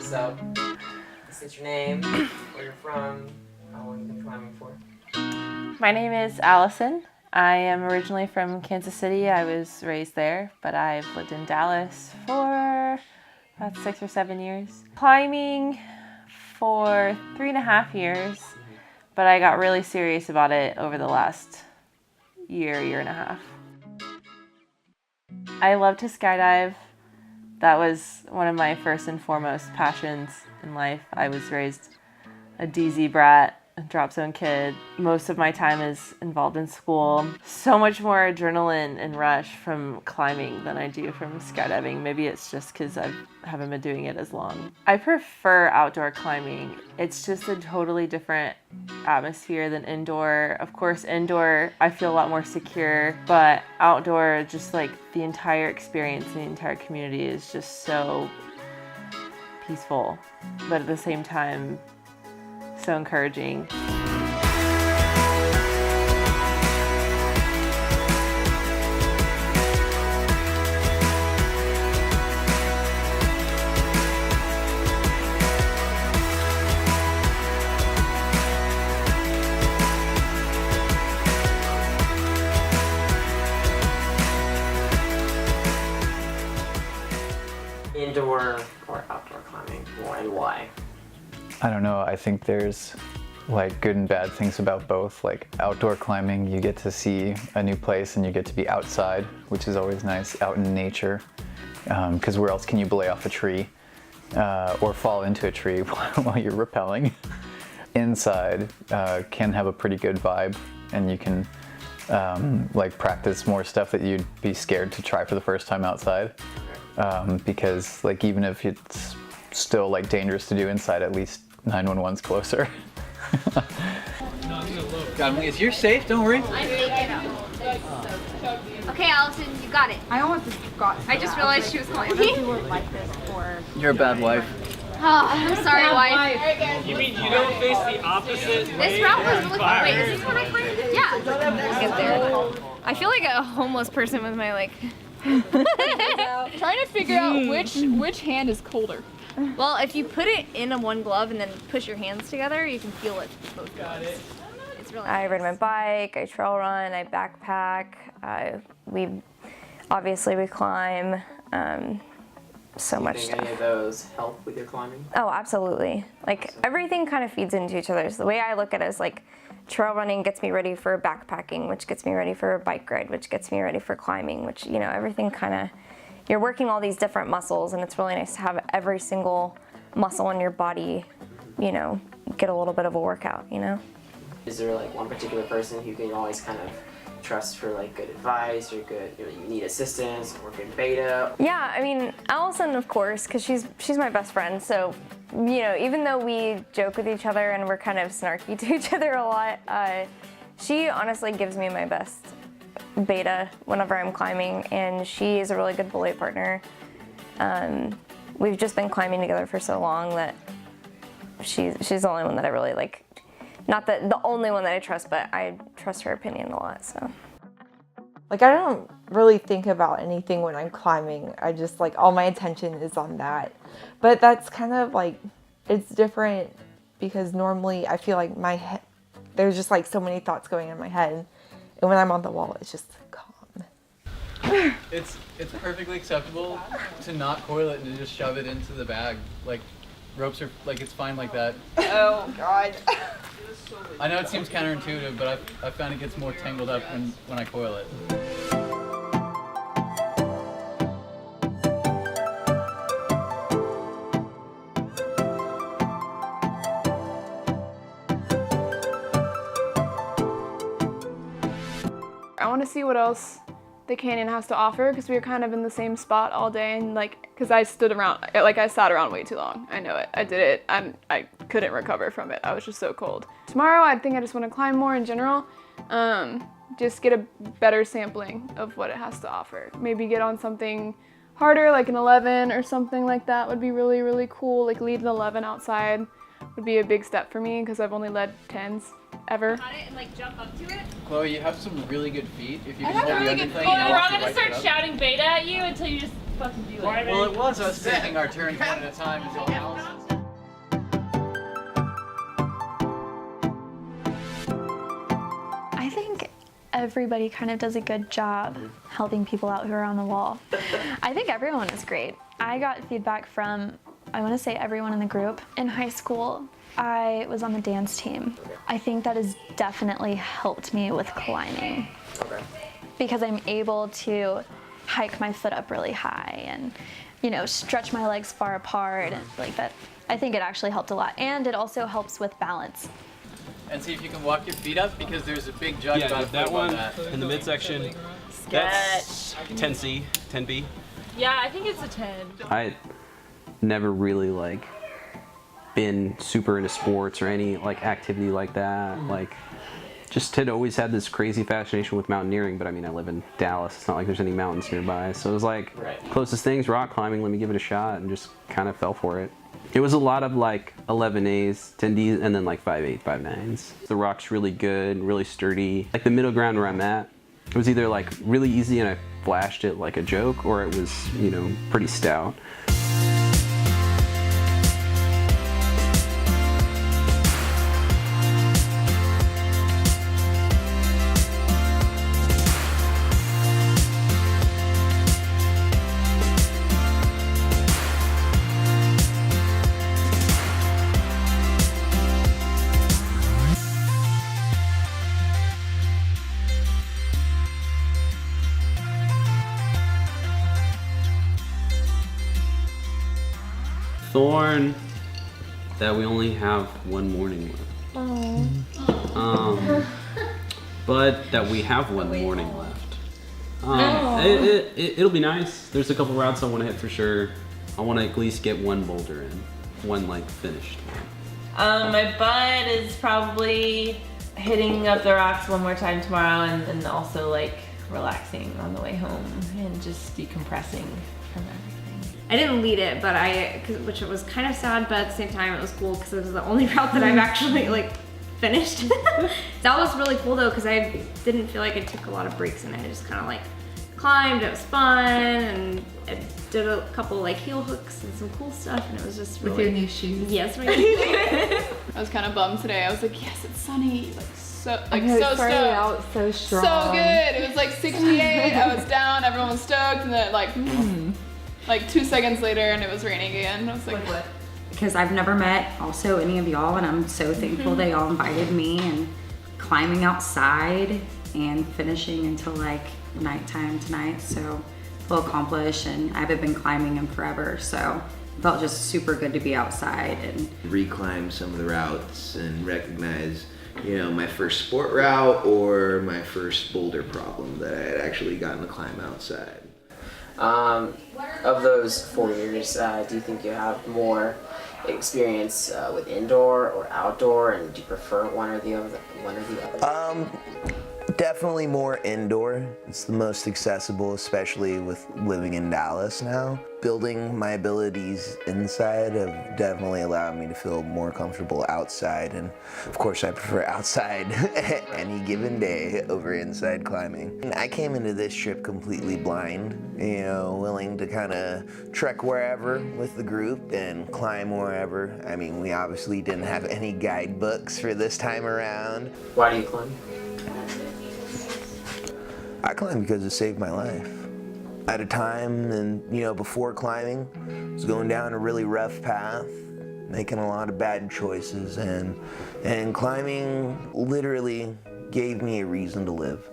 us up. State your name, where you're from, how long you've been climbing for. My name is Allison. I am originally from Kansas City. I was raised there, but I've lived in Dallas for about 6 or 7 years. Climbing for 3.5 years, but I got really serious about it over the last year and a half. I love to skydive. That was one of my first and foremost passions in life. I was raised a DZ brat, a drop zone kid. Most of my time is involved in school. So much more adrenaline and rush from climbing than I do from skydiving. Maybe it's just because I haven't been doing it as long. I prefer outdoor climbing. It's just a totally different atmosphere than indoor. Of course, indoor I feel a lot more secure, but outdoor, just like the entire experience and the entire community is just so peaceful, but at the same time, so encouraging. Indoor or outdoor climbing, and why? I don't know, I think there's like good and bad things about both. Like outdoor climbing, you get to see a new place and you get to be outside, which is always nice, out in nature. Because where else can you belay off a tree or fall into a tree while you're rappelling? Inside can have a pretty good vibe, and you can like practice more stuff that you'd be scared to try for the first time outside. Because like even if it's still like dangerous to do inside, at least 911's closer. God, is yours safe? Don't worry. Okay, Allison, you got it. I almost forgot. I just realized she was calling You me. were like this for. You're a bad wife. Oh, I'm sorry, wife. You mean you don't face the opposite? This route was really fun. Wait, is this what I climbed? Yeah. Let's get there. I feel like a homeless person with my like. Trying to figure out which hand is colder. Well, if you put it in a one glove and then push your hands together, you can feel it with both gloves. It's really I nice. ride my bike, I trail run, I backpack, we climb, so much Do you think stuff. any of those help with your climbing? Oh, absolutely. Like everything kind of feeds into each other. So the way I look at it is like trail running gets me ready for backpacking, which gets me ready for a bike ride, which gets me ready for climbing, which, you know, everything kind of, you're working all these different muscles, and it's really nice to have every single muscle in your body, you know, get a little bit of a workout, you know? Is there like one particular person who can always kind of trust for like good advice or good, you need assistance or good beta? Yeah, I mean, Allison, of course, because she's my best friend, so, you know, even though we joke with each other and we're kind of snarky to each other a lot, she honestly gives me my best beta whenever I'm climbing, and she is a really good belay partner. We've just been climbing together for so long that she's the only one that I really like. Not the only one that I trust, but I trust her opinion a lot, so. Like, I don't really think about anything when I'm climbing. I just, like, all my attention is on that. But that's kind of, like, it's different because normally I feel like my head, there's just, like, so many thoughts going in my head. And when I'm on the wall, it's just calm. It's perfectly acceptable to not coil it and to just shove it into the bag. Like, ropes are, like, it's fine like that. Oh, God. I know it seems counterintuitive, but I found it gets more tangled up when I coil it. I want to see what else the canyon has to offer, because we were kind of in the same spot all day, and like, because I sat around way too long. I know it. I did it. I couldn't recover from it. I was just so cold. Tomorrow, I think I just want to climb more in general. Just get a better sampling of what it has to offer. Maybe get on something harder, like an 11 or something like that would be really, really cool. Like lead an 11 outside would be a big step for me, because I've only led 10s ever. On it and like jump up to it. Chloe, you have some really good feet. If you I can have hold the really good underthing feet. and We're all walk gonna your start right foot up. shouting beta at you until you just fucking do it. Well, it was us taking our turns one at a time until Allison. I think everybody kind of does a good job helping people out who are on the wall. I think everyone is great. I got feedback from, I want to say, everyone in the group. In high school, I was on the dance team. I think that has definitely helped me with climbing. Okay. Because I'm able to hike my foot up really high and, you know, stretch my legs far apart and like that. I think it actually helped a lot. And it also helps with balance. And see if you can walk your feet up because there's a big judge about to that put one that. in the midsection. That's 10C, 10B. Yeah, I think it's a 10. I never really like been super into sports or any like activity like that. Like just had always had this crazy fascination with mountaineering, but I mean I live in Dallas. It's not like there's any mountains nearby. So it was like closest things rock climbing, let me give it a shot, and just kind of fell for it. It was a lot of like 11As, 10Ds, and then like 5.8, 5.9s. The rock's really good, really sturdy. Like the middle ground where I'm at, it was either like really easy and I flashed it like a joke, or it was, you know, pretty stout. Thorn that we only have one morning left. But that we have one morning left. It'll be nice. There's a couple routes I want to hit for sure. I want to at least get one boulder in, one like finished one. My bud is probably hitting up the rocks one more time tomorrow, and then also like relaxing on the way home and just decompressing from everything. I didn't lead it, but which was kind of sad, but at the same time it was cool because it was the only route that I've actually like finished. That was really cool though, because I didn't feel like I took a lot of breaks in it. I just kind of like climbed, it was fun, and I did a couple like heel hooks and some cool stuff, and it was just really... With your new shoes? Yes, my new shoes. I was kind of bummed today. I was like, yes, it's sunny. Like so It started stoked. out so strong. So good. It was like 68. I was down. Everyone was stoked, and then like 2 seconds later, and it was raining again. I was like, what? Because I've never met also any of y'all, and I'm so thankful they all invited me, and climbing outside and finishing until like nighttime tonight. So feel accomplished, and I haven't been climbing in forever, so it felt just super good to be outside and reclimb some of the routes and recognize, you know, my first sport route or my first boulder problem that I had actually gotten to climb outside. Of those 4 years, do you think you have more experience with indoor or outdoor, and do you prefer one or the other? Definitely more indoor. It's the most accessible, especially with living in Dallas now. Building my abilities inside have definitely allowed me to feel more comfortable outside, and of course I prefer outside any given day over inside climbing. I came into this trip completely blind, you know, willing to kind of trek wherever with the group and climb wherever. I mean, we obviously didn't have any guidebooks for this time around. Why do you climb? I climbed because it saved my life. At a time, and you know, before climbing, I was going down a really rough path, making a lot of bad choices, and climbing literally gave me a reason to live.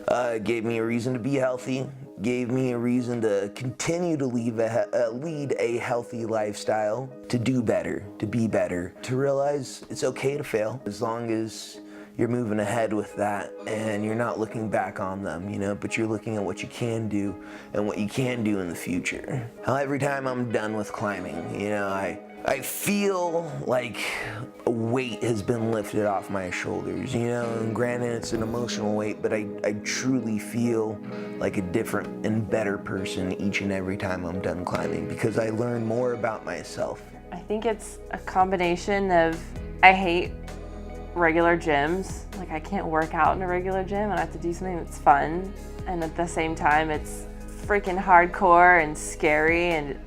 It gave me a reason to be healthy, gave me a reason to continue to lead a healthy lifestyle, to do better, to be better, to realize it's okay to fail as long as you're moving ahead with that and you're not looking back on them, you know, but you're looking at what you can do and what you can do in the future. Every time I'm done with climbing, you know, I feel like a weight has been lifted off my shoulders, you know, and granted it's an emotional weight, but I truly feel like a different and better person each and every time I'm done climbing because I learn more about myself. I think it's a combination of, I hate regular gyms. Like, I can't work out in a regular gym, and I have to do something that's fun, and at the same time it's freaking hardcore and scary, and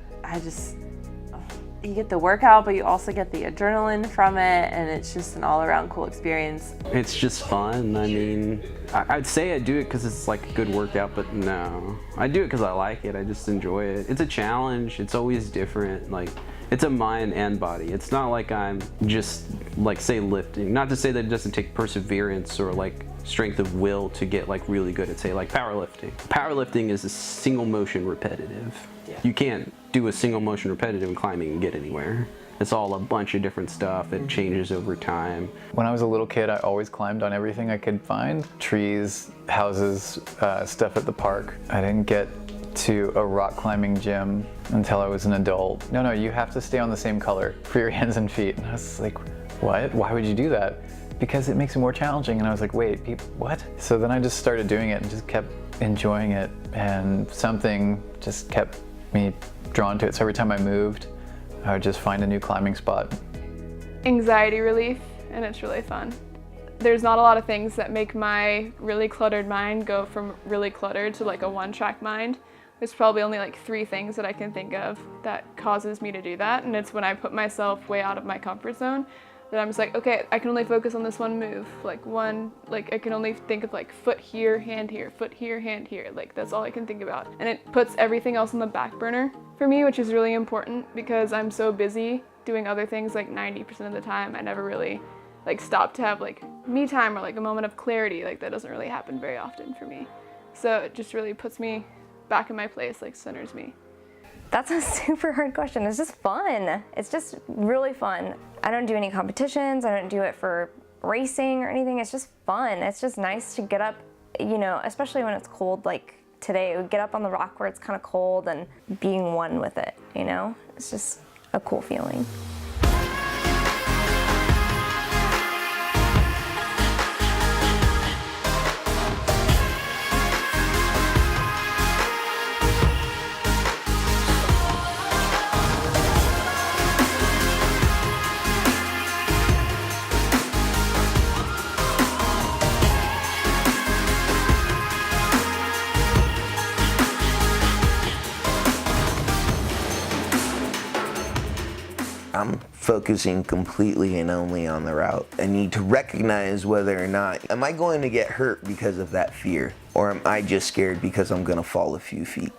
you get the workout, but you also get the adrenaline from it, and it's just an all-around cool experience. It's just fun. I mean, I'd say I do it because it's like a good workout, but no. I do it because I like it. I just enjoy it. It's a challenge. It's always different. Like, it's a mind and body. It's not like I'm just, like, say, lifting. Not to say that it doesn't take perseverance or, like, strength of will to get, like, really good at, say, like, powerlifting. Powerlifting is a single motion repetitive. Yeah. You can't do a single motion repetitive in climbing and get anywhere. It's all a bunch of different stuff. It changes over time. When I was a little kid, I always climbed on everything I could find. Trees, houses, stuff at the park. I didn't get to a rock climbing gym until I was an adult. No, you have to stay on the same color for your hands and feet. And I was like, what? Why would you do that? Because it makes it more challenging. And I was like, wait, what? So then I just started doing it and just kept enjoying it. And something just kept me drawn to it. So every time I moved, I would just find a new climbing spot. Anxiety relief, and it's really fun. There's not a lot of things that make my really cluttered mind go from really cluttered to like a one-track mind. There's probably only like 3 things that I can think of that causes me to do that, and it's when I put myself way out of my comfort zone, that I'm just like, okay, I can only focus on this one move. Like I can only think of like foot here, hand here, foot here, hand here. Like, that's all I can think about. And it puts everything else on the back burner for me, which is really important because I'm so busy doing other things like 90% of the time. I never really like stop to have like me time or like a moment of clarity. Like, that doesn't really happen very often for me. So it just really puts me back in my place, like centers me. That's a super hard question. It's just fun. It's just really fun. I don't do any competitions. I don't do it for racing or anything. It's just fun. It's just nice to get up, you know, especially when it's cold like today. We get up on the rock where it's kind of cold and being one with it, you know? It's just a cool feeling. I'm focusing completely and only on the route. I need to recognize whether or not, am I going to get hurt because of that fear? Or am I just scared because I'm gonna fall a few feet?